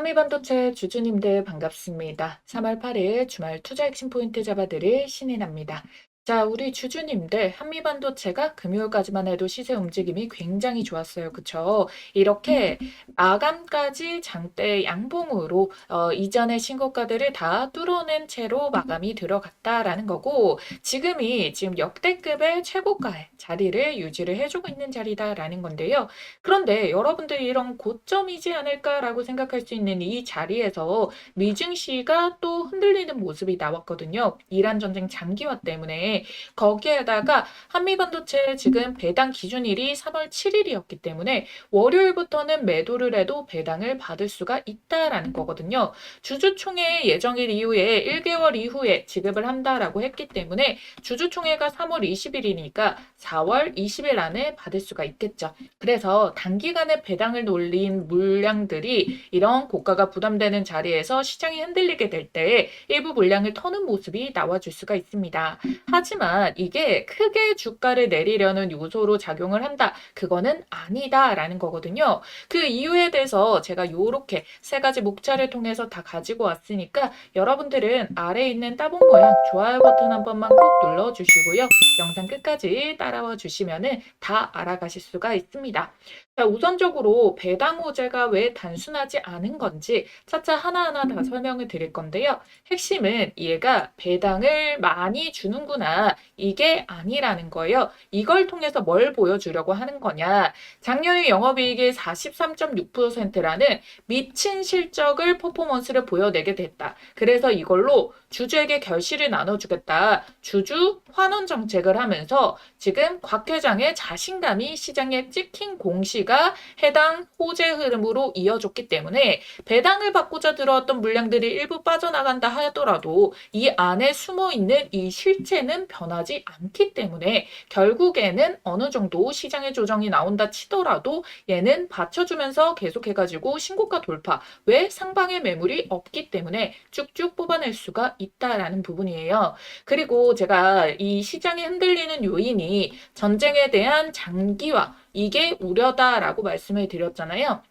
한미반도체 주주님들 반갑습니다. 3월 8일 주말 투자 핵심 포인트 잡아드릴 신인합니다. 자, 우리 주주님들 한미반도체가 금요일까지만 해도 시세 움직임이 굉장히 좋았어요. 그쵸? 이렇게 마감까지 장대 양봉으로 이전의 신고가들을 다 뚫어낸 채로 마감이 들어갔다라는 거고 지금 역대급의 최고가의 자리를 유지를 해주고 있는 자리다라는 건데요. 그런데 여러분들이 이런 고점이지 않을까라고 생각할 수 있는 이 자리에서 미증시가 또 흔들리는 모습이 나왔거든요. 이란 전쟁 장기화 때문에 거기에다가 한미반도체 지금 배당 기준일이 3월 7일이었기 때문에 월요일부터는 매도를 해도 배당을 받을 수가 있다라는 거거든요. 주주총회 예정일 이후에 1개월 이후에 지급을 한다라고 했기 때문에 주주총회가 3월 20일이니까 4월 20일 안에 받을 수가 있겠죠. 그래서 단기간에 배당을 올린 물량들이 이런 고가가 부담되는 자리에서 시장이 흔들리게 될 때 일부 물량을 터는 모습이 나와줄 수가 있습니다. 하지만 이게 크게 주가를 내리려는 요소로 작용을 한다. 그거는 아니다라는 거거든요. 그 이유에 대해서 제가 이렇게 세 가지 목차를 통해서 다 가지고 왔으니까 여러분들은 아래에 있는 따봉 모양 좋아요 버튼 한 번만 꼭 눌러주시고요. 영상 끝까지 따라와 주시면은 다 알아가실 수가 있습니다. 자, 우선적으로 배당 호재가 왜 단순하지 않은 건지 차차 하나하나 다 설명을 드릴 건데요. 핵심은 얘가 배당을 많이 주는구나. 이게 아니라는 거예요. 이걸 통해서 뭘 보여주려고 하는 거냐. 작년에 영업이익이 43.6%라는 미친 실적을 퍼포먼스를 보여내게 됐다. 그래서 이걸로 주주에게 결실을 나눠주겠다. 주주 환원 정책을 하면서 지금 곽 회장의 자신감이 시장에 찍힌 공시가 해당 호재 흐름으로 이어졌기 때문에 배당을 받고자 들어왔던 물량들이 일부 빠져나간다 하더라도 이 안에 숨어있는 이 실체는 변하지 않기 때문에 결국에는 어느 정도 시장의 조정이 나온다 치더라도 얘는 받쳐주면서 계속해가지고 신고가 돌파. 왜? 상방의 매물이 없기 때문에 쭉쭉 뽑아낼 수가 있다라는 부분이에요. 그리고 제가 이 시장이 흔들리는 요인이 전쟁에 대한 장기화, 이게 우려다라고 말씀을 드렸잖아요.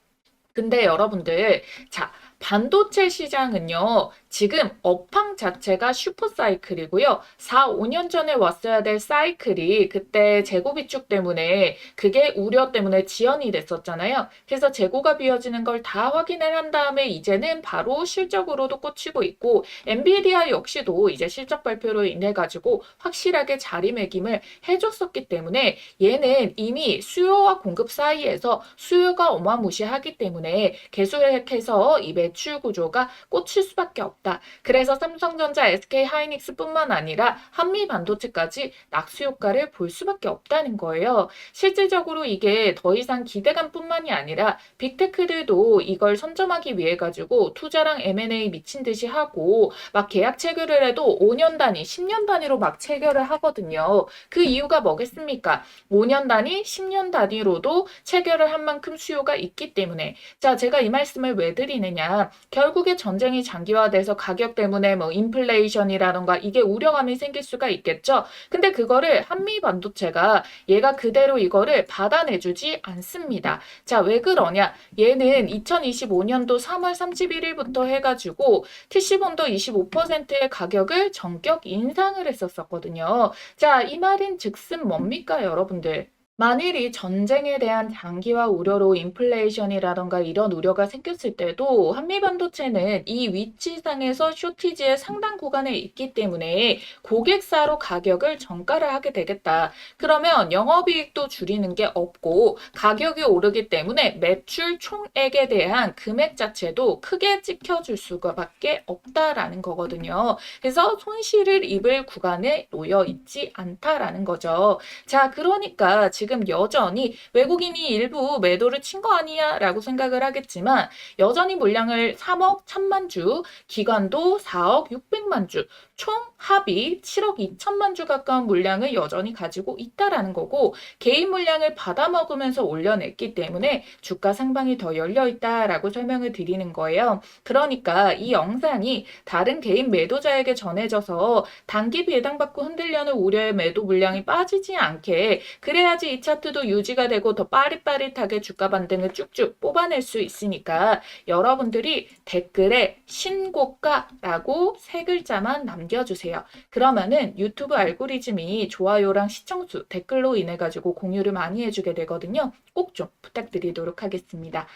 근데 여러분들, 자, 반도체 시장은요, 지금 업황 자체가 슈퍼 사이클이고요. 4, 5년 전에 왔어야 될 사이클이 그때 재고 비축 때문에 그게 우려 때문에 지연이 됐었잖아요. 그래서 재고가 비어지는 걸 다 확인을 한 다음에 이제는 바로 실적으로도 꽂히고 있고 엔비디아 역시도 이제 실적 발표로 인해 가지고 확실하게 자리매김을 해줬었기 때문에 얘는 이미 수요와 공급 사이에서 수요가 어마무시하기 때문에 계속해서 이 매출 구조가 꽂힐 수밖에 없다. 그래서 삼성전자, SK하이닉스뿐만 아니라 한미반도체까지 낙수 효과를 볼 수밖에 없다는 거예요. 실질적으로 이게 더 이상 기대감뿐만이 아니라 빅테크들도 이걸 선점하기 위해 가지고 투자랑 M&A 미친 듯이 하고 막 계약 체결을 해도 5년 단위, 10년 단위로 막 체결을 하거든요. 그 이유가 뭐겠습니까? 5년 단위, 10년 단위로도 체결을 한 만큼 수요가 있기 때문에. 자, 제가 이 말씀을 왜 드리느냐. 결국에 전쟁이 장기화돼서 가격 때문에 뭐 인플레이션이라던가 이게 우려감이 생길 수가 있겠죠. 근데 그거를 한미 반도체가 얘가 그대로 이거를 받아내주지 않습니다. 자, 왜 그러냐? 얘는 2025년도 3월 31일부터 해가지고 TC본도 25%의 가격을 전격 인상을 했었거든요. 자, 이 말인 즉슨 뭡니까, 여러분들? 만일이 전쟁에 대한 장기화 우려로 인플레이션이라던가 이런 우려가 생겼을 때도 한미반도체는 이 위치상에서 쇼티지의 상당 구간에 있기 때문에 고객사로 가격을 정가를 하게 되겠다. 그러면 영업이익도 줄이는 게 없고 가격이 오르기 때문에 매출 총액에 대한 금액 자체도 크게 찍혀줄 수가밖에 없다라는 거거든요. 그래서 손실을 입을 구간에 놓여 있지 않다라는 거죠. 자, 그러니까 지금 여전히 외국인이 일부 매도를 친 거 아니야 라고 생각을 하겠지만 여전히 물량을 3억 1천만 주, 기관도 4억 600만 주, 총 합이 7억 2천만 주 가까운 물량을 여전히 가지고 있다라는 거고 개인 물량을 받아먹으면서 올려냈기 때문에 주가 상방이 더 열려있다라고 설명을 드리는 거예요. 그러니까 이 영상이 다른 개인 매도자에게 전해져서 단기 배당받고 흔들려는 우려의 매도 물량이 빠지지 않게 그래야지 그래야지 이 차트도 유지가 되고 더 빠릿빠릿하게 주가 반등을 쭉쭉 뽑아낼 수 있으니까 여러분들이 댓글에 신고가라고 세 글자만 남겨주세요. 그러면은 유튜브 알고리즘이 좋아요랑 시청수, 댓글로 인해 가지고 공유를 많이 해주게 되거든요. 꼭 좀 부탁드리도록 하겠습니다.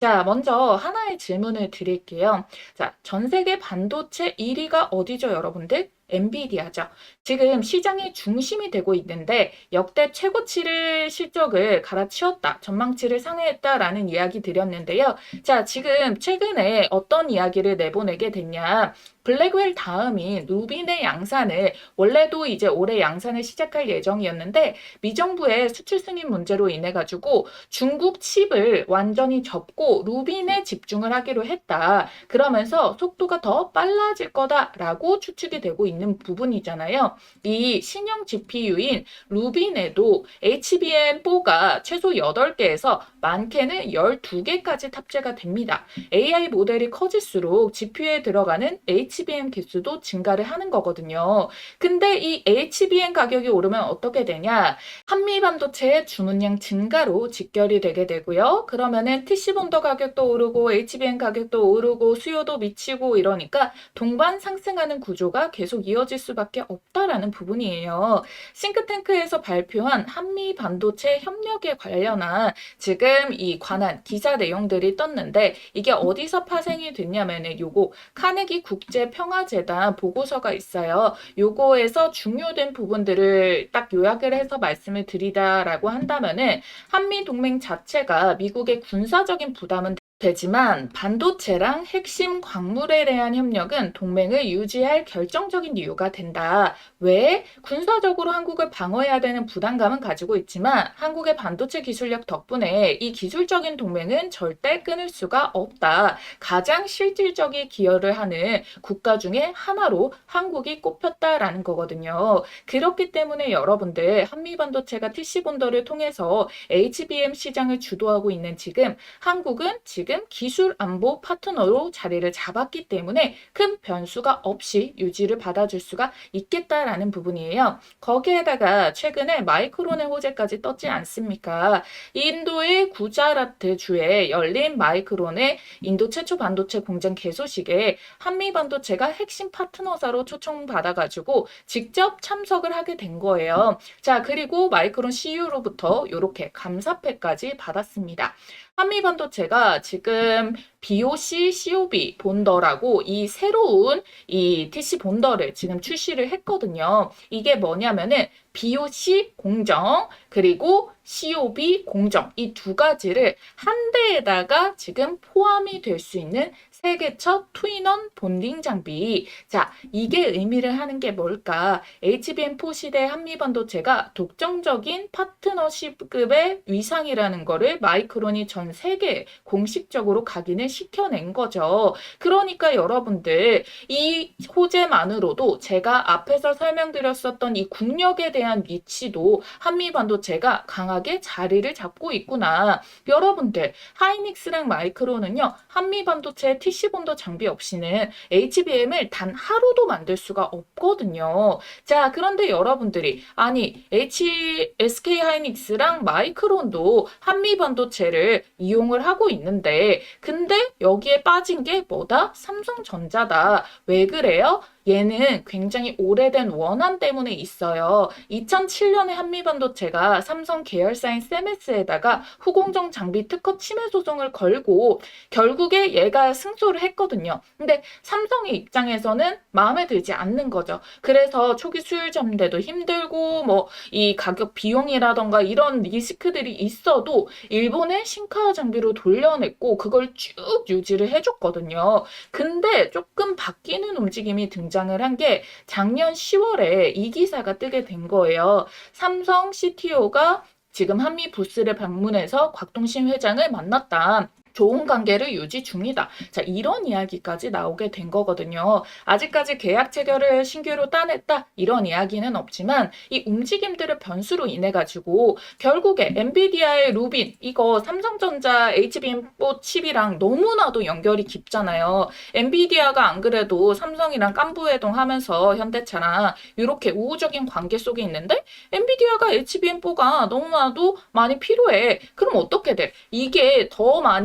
자, 먼저 하나의 질문을 드릴게요. 자, 전 세계 반도체 1위가 어디죠, 여러분들? 엔비디아죠. 지금 시장의 중심이 되고 있는데 역대 최고치를 실적을 갈아치웠다, 전망치를 상회했다라는 이야기 드렸는데요. 자, 지금 최근에 어떤 이야기를 내보내게 됐냐? 블랙웰 다음인 루빈의 양산을 원래도 이제 올해 양산을 시작할 예정이었는데 미정부의 수출 승인 문제로 인해 가지고 중국 칩을 완전히 접고 루빈에 집중을 하기로 했다. 그러면서 속도가 더 빨라질 거다라고 추측이 되고 있는 부분이잖아요. 이 신형 GPU인 루빈에도 HBM4가 최소 8개에서 많게는 12개까지 탑재가 됩니다. AI 모델이 커질수록 GPU에 들어가는 HBM 개수도 증가를 하는 거거든요. 근데 이 HBM 가격이 오르면 어떻게 되냐? 한미 반도체의 주문량 증가로 직결이 되게 되고요. 그러면은 TC 본더 가격도 오르고 HBM 가격도 오르고 수요도 미치고 이러니까 동반 상승하는 구조가 계속 이어질 수밖에 없다라는 부분이에요. 싱크탱크에서 발표한 한미 반도체 협력에 관련한 지금 이 관한 기사 내용들이 떴는데 이게 어디서 파생이 됐냐면은 요거 카네기 국제평화재단 보고서가 있어요. 요거에서 중요된 부분들을 딱 요약을 해서 말씀을 드리다라고 한다면은 한미 동맹 자체가 미국의 군사적인 부담은 되지만 반도체랑 핵심 광물에 대한 협력은 동맹을 유지할 결정적인 이유가 된다. 왜? 군사적으로 한국을 방어해야 되는 부담감은 가지고 있지만 한국의 반도체 기술력 덕분에 이 기술적인 동맹은 절대 끊을 수가 없다. 가장 실질적인 기여를 하는 국가 중에 하나로 한국이 꼽혔다라는 거거든요. 그렇기 때문에 여러분들 한미 반도체가 TC 본더를 통해서 HBM 시장을 주도하고 있는 지금 한국은 지금 기술 안보 파트너로 자리를 잡았기 때문에 큰 변수가 없이 유지를 받아줄 수가 있겠다라는 부분이에요. 거기에다가 최근에 마이크론의 호재까지 떴지 않습니까? 인도의 구자라트 주에 열린 마이크론의 인도 최초 반도체 공장 개소식에 한미 반도체가 핵심 파트너사로 초청받아가지고 직접 참석을 하게 된 거예요. 자, 그리고 마이크론 CEO로부터 이렇게 감사패까지 받았습니다. 한미 반도체가 지금 BOC, COB 본더라고 이 새로운 이 TC 본더를 지금 출시를 했거든요. 이게 뭐냐면은 BOC 공정 그리고 COB 공정 이 두 가지를 한 대에다가 지금 포함이 될 수 있는 세계 첫 투인원 본딩 장비. 자, 이게 의미를 하는 게 뭘까? HBM4 시대 한미반도체가 독점적인 파트너십급의 위상이라는 거를 마이크론이 전 세계에 공식적으로 각인을 시켜낸 거죠. 그러니까 여러분들 이 호재만으로도 제가 앞에서 설명드렸었던 이 국력에 대한 위치도 한미반도체가 강하게 자리를 잡고 있구나. 여러분들 하이닉스랑 마이크론은요. 한미반도체 TC 본더 장비 없이는 HBM을 단 하루도 만들 수가 없거든요. 자, 그런데 여러분들이 아니 SK 하이닉스랑 마이크론도 한미 반도체를 이용을 하고 있는데 근데 여기에 빠진 게 뭐다? 삼성전자다. 왜 그래요? 얘는 굉장히 오래된 원한 때문에 있어요. 2007년에 한미반도체가 삼성 계열사인 세메스에다가 후공정 장비 특허 침해 소송을 걸고 결국에 얘가 승소를 했거든요. 근데 삼성의 입장에서는 마음에 들지 않는 거죠. 그래서 초기 수율 잡는데도 힘들고 뭐 이 가격 비용이라던가 이런 리스크들이 있어도 일본의 신카 장비로 돌려냈고 그걸 쭉 유지를 해줬거든요. 근데 조금 바뀌는 움직임이 등장을 한 게 작년 10월에 이 기사가 뜨게 된 거예요. 삼성 CTO가 지금 한미 부스를 방문해서 곽동신 회장을 만났다. 좋은 관계를 유지 중이다. 자, 이런 이야기까지 나오게 된 거거든요. 아직까지 계약 체결을 신규로 따냈다. 이런 이야기는 없지만 이 움직임들의 변수로 인해 가지고 결국에 엔비디아의 루빈 이거 삼성전자 HBM4 칩이랑 너무나도 연결이 깊잖아요. 엔비디아가 안 그래도 삼성이랑 깐부회동하면서 현대차랑 이렇게 우호적인 관계 속에 있는데 엔비디아가 HBM4가 너무나도 많이 필요해. 그럼 어떻게 돼? 이게 더 많이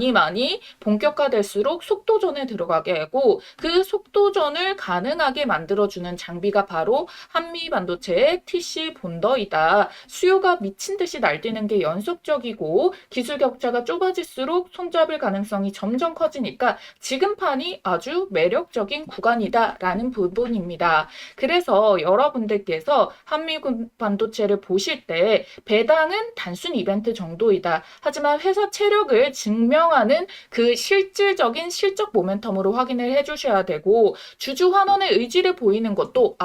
본격화될수록 속도전에 들어가게 하고 그 속도전을 가능하게 만들어주는 장비가 바로 한미 반도체의 TC 본더이다. 수요가 미친 듯이 날뛰는 게 연속적이고 기술 격차가 좁아질수록 손잡을 가능성이 점점 커지니까 지금 판이 아주 매력적인 구간이다라는 부분입니다. 그래서 여러분들께서 한미 반도체를 보실 때 배당은 단순 이벤트 정도이다. 하지만 회사 체력을 증명하는 그 실질적인 실적 모멘텀으로 확인을 해주셔야 되고 주주 환원의 의지를 보이는 것도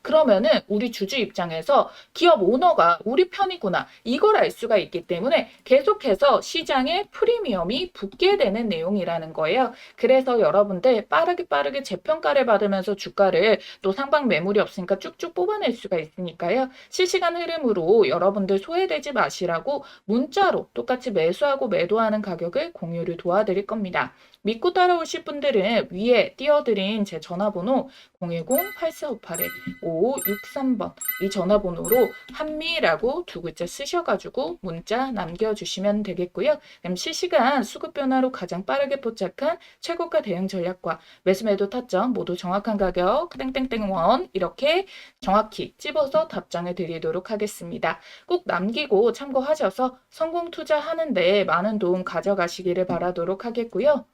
그러면은 우리 주주 입장에서 기업 오너가 우리 편이구나 이걸 알 수가 있기 때문에 계속해서 시장에 프리미엄이 붙게 되는 내용이라는 거예요. 그래서 여러분들 빠르게 재평가를 받으면서 주가를 또 상방 매물이 없으니까 쭉쭉 뽑아낼 수가 있으니까요. 실시간 흐름으로 여러분들 소외되지 마시라고 문자로 똑같이 매수하고 매도하는 가격을 공유를 도와드릴 겁니다. 믿고 따라오실 분들은 위에 띄워드린 제 전화번호 010-8458-5563번 이 전화번호로 한미라고 두 글자 쓰셔가지고 문자 남겨주시면 되겠고요. 그럼 실시간 수급 변화로 가장 빠르게 포착한 최고가 대응 전략과 매수매도 타점 모두 정확한 가격 땡땡땡원 이렇게 정확히 찝어서 답장을 드리도록 하겠습니다. 꼭 남기고 참고하셔서 성공 투자하는데 많은 도움 가져가시기를 바라도록 하겠고요.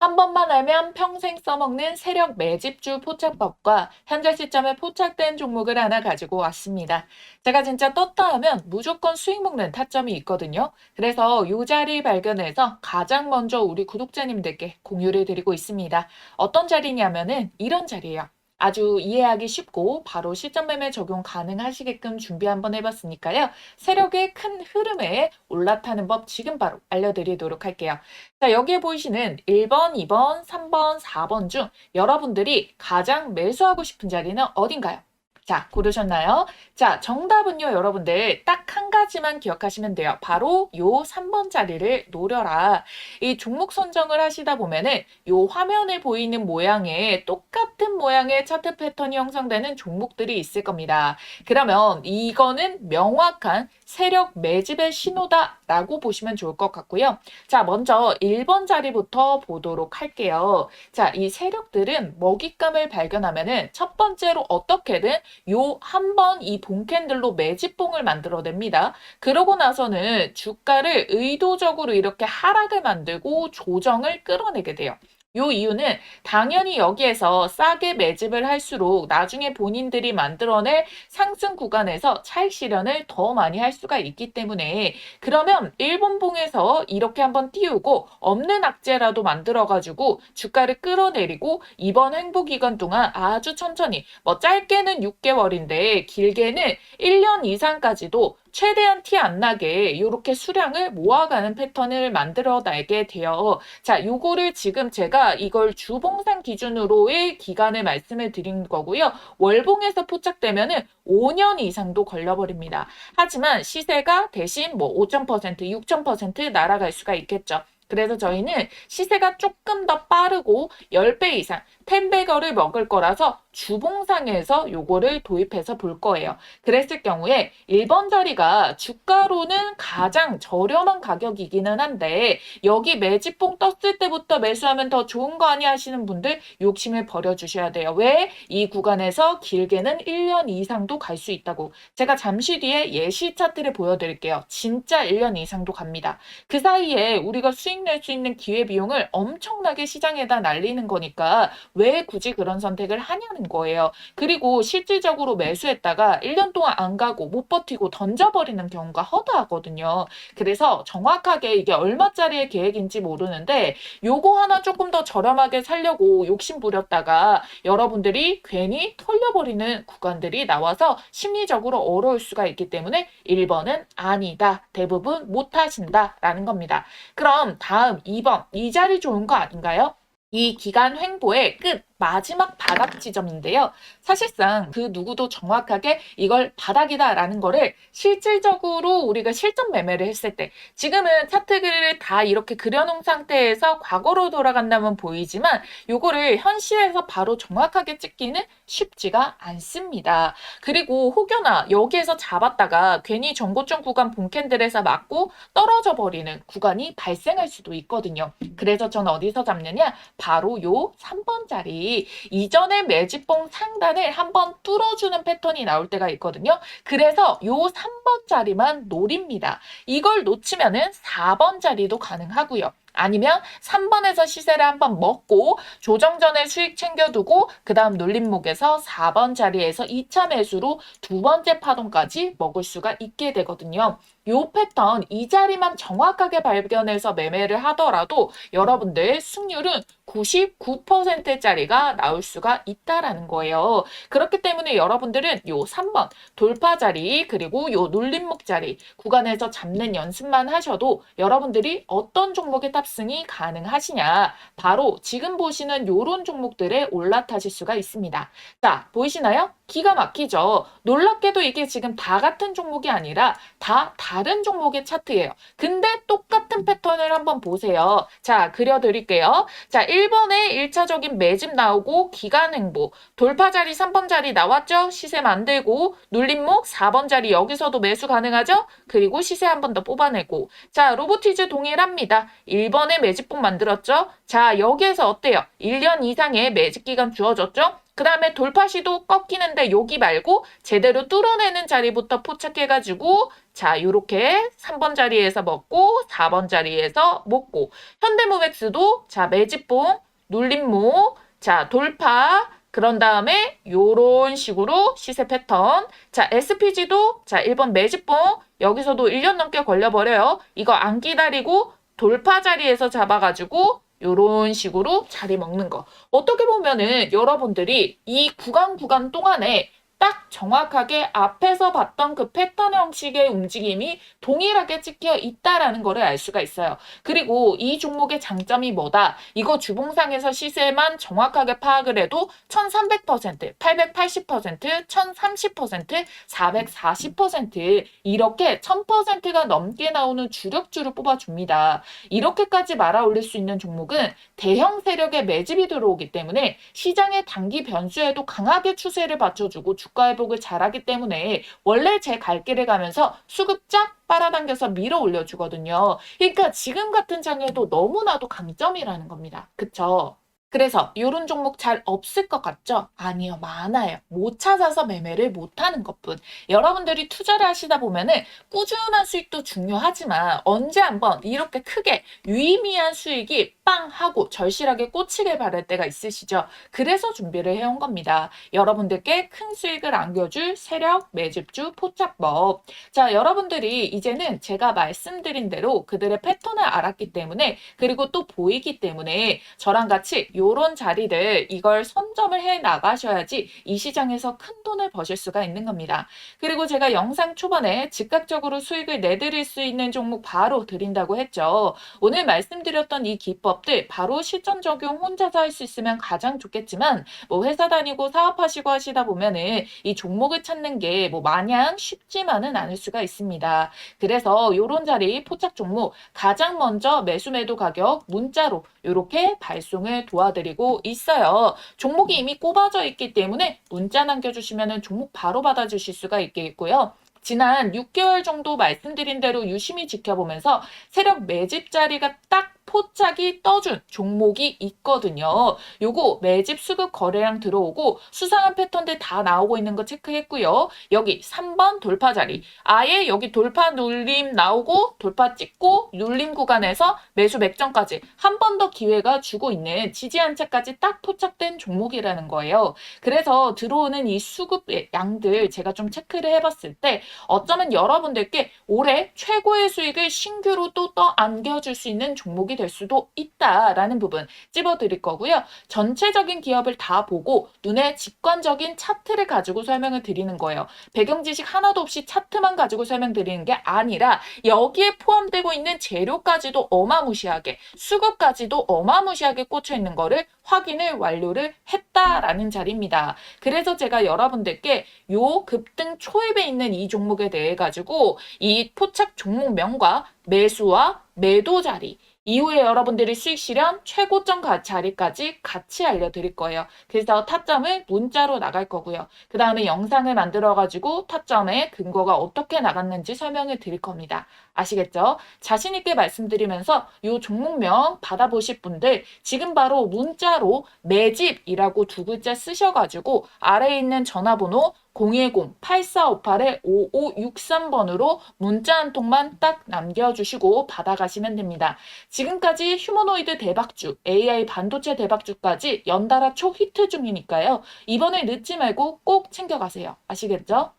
한 번만 알면 평생 써먹는 세력 매집주 포착법과 현재 시점에 포착된 종목을 하나 가지고 왔습니다. 제가 진짜 떴다 하면 무조건 수익 먹는 타점이 있거든요. 그래서 이 자리 발견해서 가장 먼저 우리 구독자님들께 공유를 드리고 있습니다. 어떤 자리냐면은 이런 자리예요. 아주 이해하기 쉽고 바로 시점 매매 적용 가능하시게끔 준비 한번 해봤으니까요. 세력의 큰 흐름에 올라타는 법 지금 바로 알려드리도록 할게요. 자, 여기에 보이시는 1번, 2번, 3번, 4번 중 여러분들이 가장 매수하고 싶은 자리는 어딘가요? 자, 고르셨나요? 자, 정답은요, 여러분들 딱 한 가지만 기억하시면 돼요. 바로 요 3번 자리를 노려라. 이 종목 선정을 하시다 보면은 요 화면에 보이는 모양의 똑같은 모양의 차트 패턴이 형성되는 종목들이 있을 겁니다. 그러면 이거는 명확한 세력 매집의 신호다라고 보시면 좋을 것 같고요. 자, 먼저 1번 자리부터 보도록 할게요. 자, 이 세력들은 먹잇감을 발견하면은 첫 번째로 어떻게든 요 한 번 이 봉캔들로 매집봉을 만들어냅니다. 그러고 나서는 주가를 의도적으로 이렇게 하락을 만들고 조정을 끌어내게 돼요. 요 이유는 당연히 여기에서 싸게 매집을 할수록 나중에 본인들이 만들어낼 상승 구간에서 차익 실현을 더 많이 할 수가 있기 때문에 그러면 일본봉에서 이렇게 한번 띄우고 없는 악재라도 만들어가지고 주가를 끌어내리고 이번 횡보 기간 동안 아주 천천히 뭐 짧게는 6개월인데 길게는 1년 이상까지도 최대한 티 안 나게 이렇게 수량을 모아가는 패턴을 만들어 나게 돼요. 자, 요거를 지금 제가 이걸 주봉상 기준으로의 기간을 말씀을 드린 거고요. 월봉에서 포착되면은 5년 이상도 걸려버립니다. 하지만 시세가 대신 뭐 5,000%, 6,000% 날아갈 수가 있겠죠. 그래서 저희는 시세가 조금 더 빠르고 10배 이상 10배거를 먹을 거라서 주봉상에서 요거를 도입해서 볼 거예요. 그랬을 경우에 1번 자리가 주가로는 가장 저렴한 가격이기는 한데 여기 매집봉 떴을 때부터 매수하면 더 좋은 거 아니야 하시는 분들 욕심을 버려주셔야 돼요. 왜? 이 구간에서 길게는 1년 이상도 갈 수 있다고. 제가 잠시 뒤에 예시 차트를 보여드릴게요. 진짜 1년 이상도 갑니다. 그 사이에 우리가 수익 낼 수 있는 기회비용을 엄청나게 시장에다 날리는 거니까 왜 굳이 그런 선택을 하냐는 거예요. 그리고 실질적으로 매수했다가 1년 동안 안 가고 못 버티고 던져버리는 경우가 허다하거든요. 그래서 정확하게 이게 얼마짜리의 계획인지 모르는데 요거 하나 조금 더 저렴하게 살려고 욕심 부렸다가 여러분들이 괜히 털려버리는 구간들이 나와서 심리적으로 어려울 수가 있기 때문에 1번은 아니다. 대부분 못하신다 라는 겁니다. 그럼 다음 2번 이 자리 좋은 거 아닌가요? 이 기간 횡보의 끝 마지막 바닥 지점인데요. 사실상 그 누구도 정확하게 이걸 바닥이다라는 거를 실질적으로 우리가 실전 매매를 했을 때 지금은 차트를 다 이렇게 그려놓은 상태에서 과거로 돌아간다면 보이지만 요거를 현실에서 바로 정확하게 찍기는 쉽지가 않습니다. 그리고 혹여나 여기에서 잡았다가 괜히 전고점 구간 본캔들에서 맞고 떨어져 버리는 구간이 발생할 수도 있거든요. 그래서 전 어디서 잡느냐? 바로 요 3번 자리 이전의 매집봉 상단을 한번 뚫어주는 패턴이 나올 때가 있거든요. 그래서 요 3번 자리만 노립니다. 이걸 놓치면은 4번 자리도 가능하고요. 아니면 3번에서 시세를 한번 먹고 조정 전에 수익 챙겨두고 그 다음 눌림목에서 4번 자리에서 2차 매수로 두 번째 파동까지 먹을 수가 있게 되거든요. 요 패턴 이 자리만 정확하게 발견해서 매매를 하더라도 여러분들 승률은 99%짜리가 나올 수가 있다라는 거예요. 그렇기 때문에 여러분들은 요 3번 돌파 자리 그리고 요 눌림목 자리 구간에서 잡는 연습만 하셔도 여러분들이 어떤 종목의 탑승이 가능하시냐 바로 지금 보시는 요런 종목들에 올라타실 수가 있습니다. 자, 보이시나요? 기가 막히죠. 놀랍게도 이게 지금 다 같은 종목이 아니라 다 다른 종목의 차트예요. 근데 똑같은 패턴을 한번 보세요. 자, 그려드릴게요. 자, 1번에 1차적인 매집 나오고 기간 횡보, 돌파 자리 3번 자리 나왔죠? 시세 만들고 눌림목 4번 자리 여기서도 매수 가능하죠? 그리고 시세 한 번 더 뽑아내고 자, 로보티즈 동일합니다. 1번에 매집봉 만들었죠? 자, 여기에서 어때요? 1년 이상의 매집 기간 주어졌죠? 그 다음에 돌파 시도 꺾이는데 여기 말고 제대로 뚫어내는 자리부터 포착해가지고 자 요렇게 3번 자리에서 먹고 4번 자리에서 먹고 현대모백스도 자 매집봉 눌림목 자 돌파 그런 다음에 요런 식으로 시세 패턴 자 SPG도 자 1번 매집봉 여기서도 1년 넘게 걸려버려요. 이거 안 기다리고 돌파 자리에서 잡아가지고 요런 식으로 자리 먹는 거. 어떻게 보면은 여러분들이 이 구간 동안에 딱 정확하게 앞에서 봤던 그 패턴 형식의 움직임이 동일하게 찍혀 있다라는 거를 알 수가 있어요. 그리고 이 종목의 장점이 뭐다? 이거 주봉상에서 시세만 정확하게 파악을 해도 1300%, 880%, 1030%, 440% 이렇게 1000%가 넘게 나오는 주력주를 뽑아줍니다. 이렇게까지 말아 올릴 수 있는 종목은 대형 세력의 매집이 들어오기 때문에 시장의 단기 변수에도 강하게 추세를 받쳐주고 주가 회복을 잘하기 때문에 원래 제 갈 길을 가면서 수급 쫙 빨아당겨서 밀어 올려주거든요. 그러니까 지금 같은 장에도 너무나도 강점이라는 겁니다. 그쵸? 그래서 이런 종목 잘 없을 것 같죠? 아니요, 많아요. 못 찾아서 매매를 못하는 것뿐. 여러분들이 투자를 하시다 보면은 꾸준한 수익도 중요하지만 언제 한번 이렇게 크게 유의미한 수익이 빵 하고 절실하게 꽂히길 바랄 때가 있으시죠? 그래서 준비를 해온 겁니다. 여러분들께 큰 수익을 안겨줄 세력, 매집주, 포착법. 자, 여러분들이 이제는 제가 말씀드린 대로 그들의 패턴을 알았기 때문에 그리고 또 보이기 때문에 저랑 같이 요런 자리를 이걸 선점을 해 나가셔야지 이 시장에서 큰 돈을 버실 수가 있는 겁니다. 그리고 제가 영상 초반에 즉각적으로 수익을 내드릴 수 있는 종목 바로 드린다고 했죠. 오늘 말씀드렸던 이 기법들 바로 실전 적용 혼자서 할 수 있으면 가장 좋겠지만 뭐 회사 다니고 사업하시고 하시다 보면은 이 종목을 찾는 게 뭐 마냥 쉽지만은 않을 수가 있습니다. 그래서 요런 자리 포착 종목 가장 먼저 매수 매도 가격 문자로 이렇게 발송을 도와드리고 있어요. 종목이 이미 꼽아져 있기 때문에 문자 남겨주시면 종목 바로 받아주실 수가 있겠고요. 지난 6개월 정도 말씀드린 대로 유심히 지켜보면서 세력 매집 자리가 딱 포착이 떠준 종목이 있거든요. 요거 매집 수급 거래량 들어오고 수상한 패턴들 다 나오고 있는 거 체크했고요. 여기 3번 돌파 자리. 아예 여기 돌파 눌림 나오고 돌파 찍고 눌림 구간에서 매수 맥점까지 한 번 더 기회가 주고 있는 지지 한차까지 딱 포착된 종목이라는 거예요. 그래서 들어오는 이 수급의 양들 제가 좀 체크를 해봤을 때 어쩌면 여러분들께 올해 최고의 수익을 신규로 또 안겨줄 수 있는 종목이 될 수도 있다라는 부분 찝어드릴 거고요. 전체적인 기업을 다 보고 눈에 직관적인 차트를 가지고 설명을 드리는 거예요. 배경 지식 하나도 없이 차트만 가지고 설명드리는 게 아니라 여기에 포함되고 있는 재료까지도 어마무시하게 수급까지도 어마무시하게 꽂혀 있는 거를 확인을 완료를 했다라는 자리입니다. 그래서 제가 여러분들께 요 급등 초입에 있는 이 종목에 대해 가지고 이 포착 종목명과 매수와 매도 자리 이후에 여러분들이 수익 실현 최고점 자리까지 같이 알려드릴 거예요. 그래서 타점을 문자로 나갈 거고요. 그 다음에 영상을 만들어가지고 타점의 근거가 어떻게 나갔는지 설명을 드릴 겁니다. 아시겠죠? 자신 있게 말씀드리면서 이 종목명 받아보실 분들 지금 바로 문자로 매집이라고 두 글자 쓰셔가지고 아래에 있는 전화번호 010-8458-5563번으로 문자 한 통만 딱 남겨주시고 받아가시면 됩니다. 지금까지 휴머노이드 대박주, AI 반도체 대박주까지 연달아 초히트 중이니까요. 이번에 늦지 말고 꼭 챙겨가세요. 아시겠죠?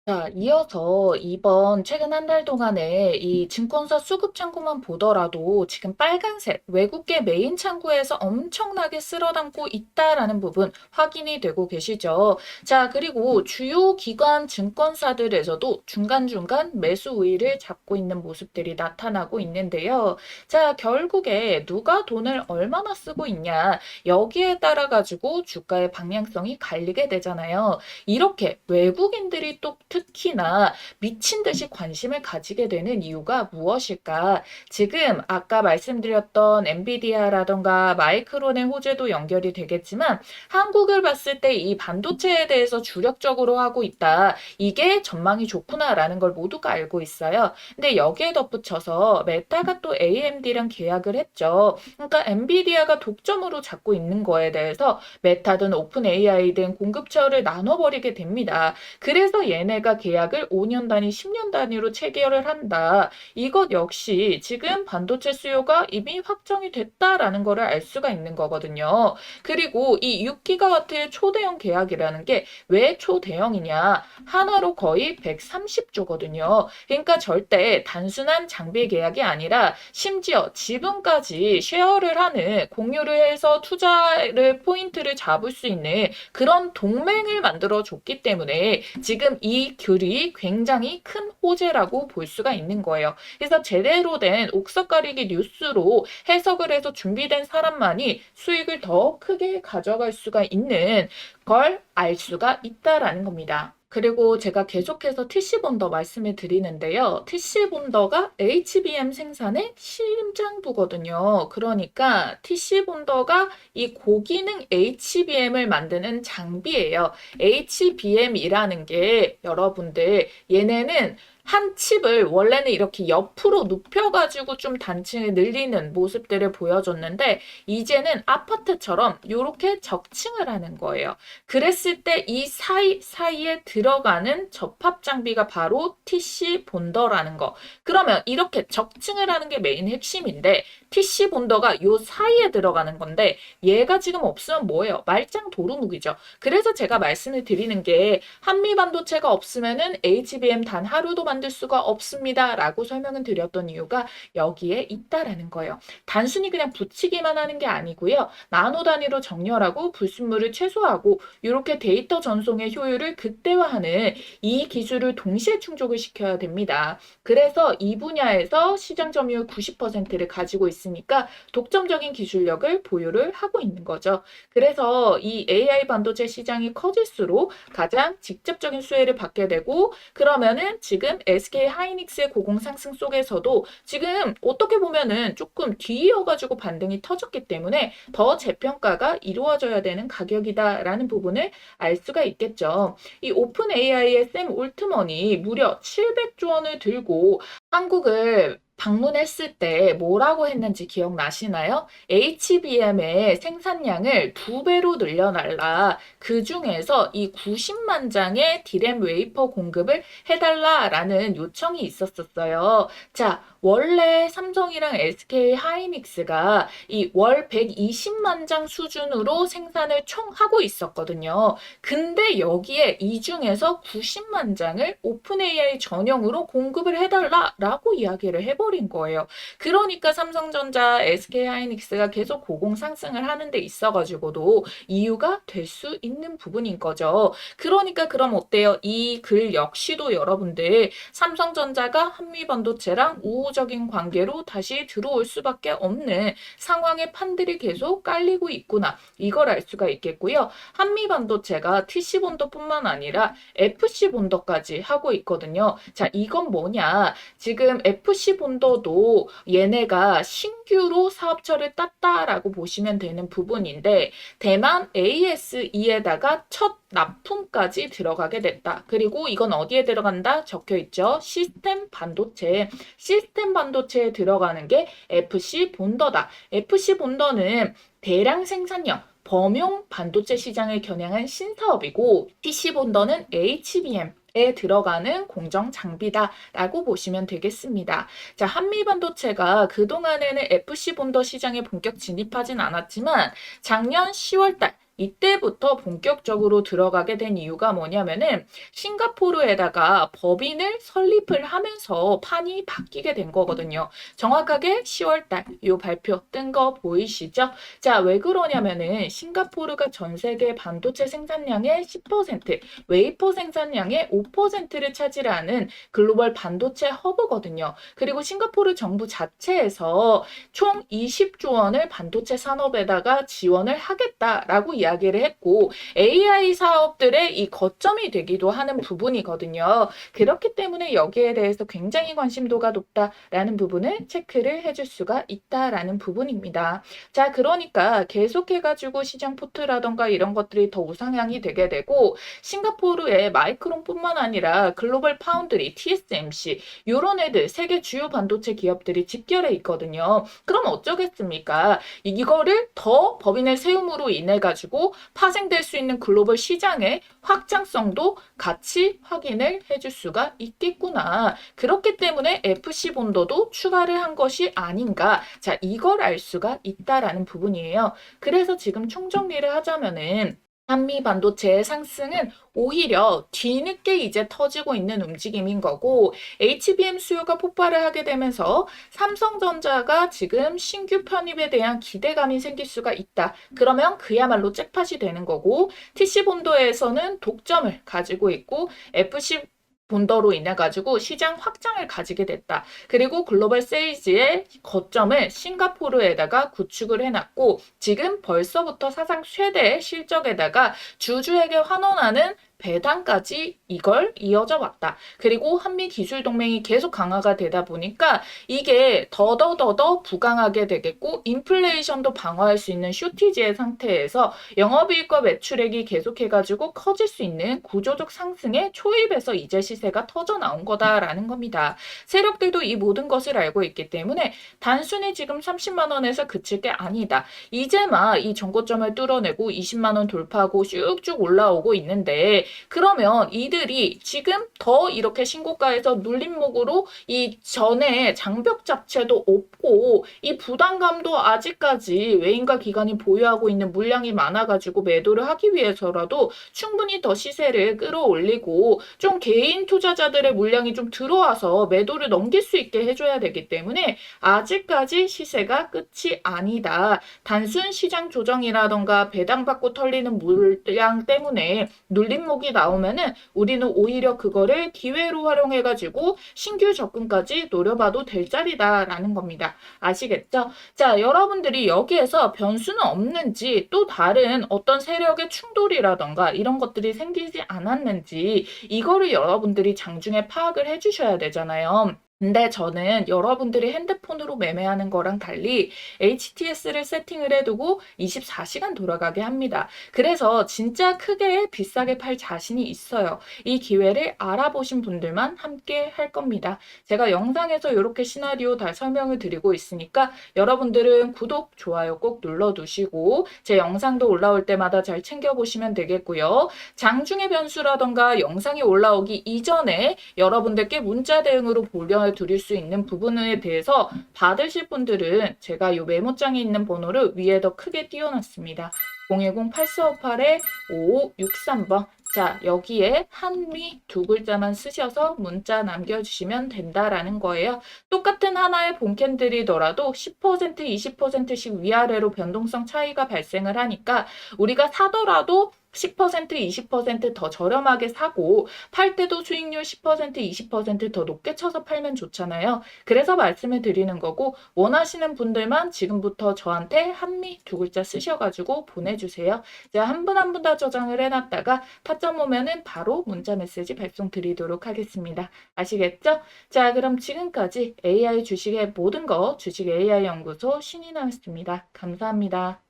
자, 이어서 이번 최근 한 달 동안에 이 증권사 수급 창구만 보더라도 지금 빨간색 외국계 메인 창구에서 엄청나게 쓸어담고 있다라는 부분 확인이 되고 계시죠. 자, 그리고 주요 기관 증권사들에서도 중간중간 매수 우위를 잡고 있는 모습들이 나타나고 있는데요. 자, 결국에 누가 돈을 얼마나 쓰고 있냐 여기에 따라 가지고 주가의 방향성이 갈리게 되잖아요. 이렇게 외국인들이 또 특히나 미친 듯이 관심을 가지게 되는 이유가 무엇일까? 지금 아까 말씀드렸던 엔비디아라던가 마이크론의 호재도 연결이 되겠지만 한국을 봤을 때 이 반도체에 대해서 주력적으로 하고 있다. 이게 전망이 좋구나라는 걸 모두가 알고 있어요. 근데 여기에 덧붙여서 메타가 또 AMD랑 계약을 했죠. 그러니까 엔비디아가 독점으로 잡고 있는 거에 대해서 메타든 오픈 AI든 공급처를 나눠버리게 됩니다. 그래서 얘네가 계약을 5년 단위, 10년 단위로 체결을 한다. 이것 역시 지금 반도체 수요가 이미 확정이 됐다라는 것을 알 수가 있는 거거든요. 그리고 이 6기가와트의 초대형 계약이라는 게 왜 초대형이냐? 하나로 거의 130조거든요. 그러니까 절대 단순한 장비 계약이 아니라 심지어 지분까지 쉐어를 하는 공유를 해서 투자를 포인트를 잡을 수 있는 그런 동맹을 만들어 줬기 때문에 지금 이 귤이 굉장히 큰 호재라고 볼 수가 있는 거예요. 그래서 제대로 된 옥석 가리기 뉴스로 해석을 해서 준비된 사람만이 수익을 더 크게 가져갈 수가 있는 걸 알 수가 있다라는 겁니다. 그리고 제가 계속해서 TC본더 말씀을 드리는데요. TC본더가 HBM 생산의 심장부거든요. 그러니까 TC본더가 이 고기능 HBM을 만드는 장비예요. HBM이라는 게 여러분들 얘네는 한 칩을 원래는 이렇게 옆으로 눕혀가지고 좀 단층을 늘리는 모습들을 보여줬는데 이제는 아파트처럼 이렇게 적층을 하는 거예요. 그랬을 때 이 사이에 들어가는 접합 장비가 바로 TC 본더라는 거. 그러면 이렇게 적층을 하는 게 메인 핵심인데 TC 본더가 요 사이에 들어가는 건데 얘가 지금 없으면 뭐예요? 말짱 도루묵이죠. 그래서 제가 말씀을 드리는 게 한미 반도체가 없으면은 HBM 단 하루도 만들 수가 없습니다. 라고 설명을 드렸던 이유가 여기에 있다라는 거예요. 단순히 그냥 붙이기만 하는 게 아니고요. 나노 단위로 정렬하고 불순물을 최소화하고 이렇게 데이터 전송의 효율을 극대화하는 이 기술을 동시에 충족을 시켜야 됩니다. 그래서 이 분야에서 시장 점유율 90%를 가지고 있으니까 독점적인 기술력을 보유를 하고 있는 거죠. 그래서 이 AI 반도체 시장이 커질수록 가장 직접적인 수혜를 받게 되고 그러면은 지금 SK 하이닉스의 고공 상승 속에서도 지금 어떻게 보면은 조금 뒤이어가지고 반등이 터졌기 때문에 더 재평가가 이루어져야 되는 가격이다라는 부분을 알 수가 있겠죠. 이 오픈 AI의 샘 올트먼이 무려 700조 원을 들고 한국을 방문했을 때 뭐라고 했는지 기억나시나요? HBM의 생산량을 2배로 늘려달라. 그중에서 이 90만 장의 디램 웨이퍼 공급을 해달라라는 요청이 있었어요. 자, 원래 삼성이랑 SK 하이닉스가 이 월 120만 장 수준으로 생산을 총 하고 있었거든요. 근데 여기에 이 중에서 90만 장을 오픈 AI 전용으로 공급을 해달라라고 이야기를 해버린 거예요. 그러니까 삼성전자, SK 하이닉스가 계속 고공 상승을 하는 데 있어가지고도 이유가 될 수 있는 부분인 거죠. 그러니까 그럼 어때요? 이 글 역시도 여러분들 삼성전자가 한미반도체랑 우호적인 관계로 다시 들어올 수밖에 없는 상황의 판들이 계속 깔리고 있구나. 이걸 알 수가 있겠고요. 한미반도체가 TC 본더뿐만 아니라 FC 본더까지 하고 있거든요. 자, 이건 뭐냐? 지금 FC 본더도 얘네가 신규로 사업처를 땄다라고 보시면 되는 부분인데 대만 ASE에다가 첫 납품까지 들어가게 됐다. 그리고 이건 어디에 들어간다? 적혀 있죠. 시스템 반도체. 시스템 반도체에 들어가는 게 FC 본더다. FC 본더는 대량 생산형 범용 반도체 시장을 겨냥한 신사업이고 PC 본더는 HBM에 들어가는 공정 장비다라고 보시면 되겠습니다. 자, 한미반도체가 그동안에는 FC 본더 시장에 본격 진입하진 않았지만 작년 10월달 이때부터 본격적으로 들어가게 된 이유가 뭐냐면은 싱가포르에다가 법인을 설립을 하면서 판이 바뀌게 된 거거든요. 정확하게 10월달 요 발표 뜬 거 보이시죠? 자, 왜 그러냐면은 싱가포르가 전 세계 반도체 생산량의 10%, 웨이퍼 생산량의 5%를 차지하는 글로벌 반도체 허브거든요. 그리고 싱가포르 정부 자체에서 총 20조 원을 반도체 산업에다가 지원을 하겠다라고 이야기를 했고 AI 사업들의 이 거점이 되기도 하는 부분이거든요. 그렇기 때문에 여기에 대해서 굉장히 관심도가 높다라는 부분을 체크를 해줄 수가 있다라는 부분입니다. 자, 그러니까 계속해가지고 시장 포트라던가 이런 것들이 더 우상향이 되게 되고 싱가포르의 마이크론뿐만 아니라 글로벌 파운드리, TSMC 이런 애들 세계 주요 반도체 기업들이 집결해 있거든요. 그럼 어쩌겠습니까? 이거를 더 법인을 세움으로 인해 가지고 파생될 수 있는 글로벌 시장의 확장성도 같이 확인을 해줄 수가 있겠구나. 그렇기 때문에 FC 본더도 추가를 한 것이 아닌가. 자, 이걸 알 수가 있다라는 부분이에요. 그래서 지금 총정리를 하자면은 한미 반도체의 상승은 오히려 뒤늦게 이제 터지고 있는 움직임인 거고 HBM 수요가 폭발을 하게 되면서 삼성전자가 지금 신규 편입에 대한 기대감이 생길 수가 있다. 그러면 그야말로 잭팟이 되는 거고 TC 본도에서는 독점을 가지고 있고 FC 본더로 인해 가지고 시장 확장을 가지게 됐다. 그리고 글로벌 세일즈의 거점을 싱가포르에다가 구축을 해놨고 지금 벌써부터 사상 최대 실적에다가 주주에게 환원하는 배당까지 이걸 이어져 왔다. 그리고 한미 기술 동맹이 계속 강화가 되다 보니까 이게 더더더더 부강하게 되겠고 인플레이션도 방어할 수 있는 쇼티지의 상태에서 영업이익과 매출액이 계속해가지고 커질 수 있는 구조적 상승의 초입에서 이제 시세가 터져 나온 거다라는 겁니다. 세력들도 이 모든 것을 알고 있기 때문에 단순히 지금 30만 원에서 그칠 게 아니다. 이제 막 이 전고점을 뚫어내고 20만 원 돌파하고 쭉쭉 올라오고 있는데 그러면 이들이 지금 더 이렇게 신고가에서 눌림목으로 이 전에 장벽 자체도 없고 이 부담감도 아직까지 외인과 기관이 보유하고 있는 물량이 많아가지고 매도를 하기 위해서라도 충분히 더 시세를 끌어올리고 좀 개인 투자자들의 물량이 좀 들어와서 매도를 넘길 수 있게 해줘야 되기 때문에 아직까지 시세가 끝이 아니다. 단순 시장 조정이라던가 배당받고 털리는 물량 때문에 눌림목이 나오면은 우리는 오히려 그거를 기회로 활용해가지고 신규 접근까지 노려봐도 될 자리다라는 겁니다. 아시겠죠? 자, 여러분들이 여기에서 변수는 없는지 또 다른 어떤 세력의 충돌이라던가 이런 것들이 생기지 않았는지 이거를 여러분들이 장중에 파악을 해주셔야 되잖아요. 근데 저는 여러분들이 핸드폰으로 매매하는 거랑 달리 HTS를 세팅을 해두고 24시간 돌아가게 합니다. 그래서 진짜 크게 비싸게 팔 자신이 있어요. 이 기회를 알아보신 분들만 함께 할 겁니다. 제가 영상에서 이렇게 시나리오 다 설명을 드리고 있으니까 여러분들은 구독, 좋아요 꼭 눌러두시고 제 영상도 올라올 때마다 잘 챙겨보시면 되겠고요. 장중의 변수라던가 영상이 올라오기 이전에 여러분들께 문자 대응으로 보내드릴 수 있는 부분에 대해서 받으실 분들은 제가 이 메모장에 있는 번호를 위에 더 크게 띄워놨습니다. 010-8458-5563번. 자, 여기에 한미 두 글자만 쓰셔서 문자 남겨주시면 된다라는 거예요. 똑같은 하나의 본캔들이더라도 10%, 20%씩 위아래로 변동성 차이가 발생을 하니까 우리가 사더라도 10%, 20%더 저렴하게 사고 팔 때도 수익률 10%, 20%더 높게 쳐서 팔면 좋잖아요. 그래서 말씀을 드리는 거고 원하시는 분들만 지금부터 저한테 한미 두 글자 쓰셔가지고 보내주세요. 제가 한 분 한 분 다 저장을 해놨다가 타점 오면은 바로 문자 메시지 발송 드리도록 하겠습니다. 아시겠죠? 자, 그럼 지금까지 AI 주식의 모든 거 주식 AI 연구소 신이 나왔습니다. 감사합니다.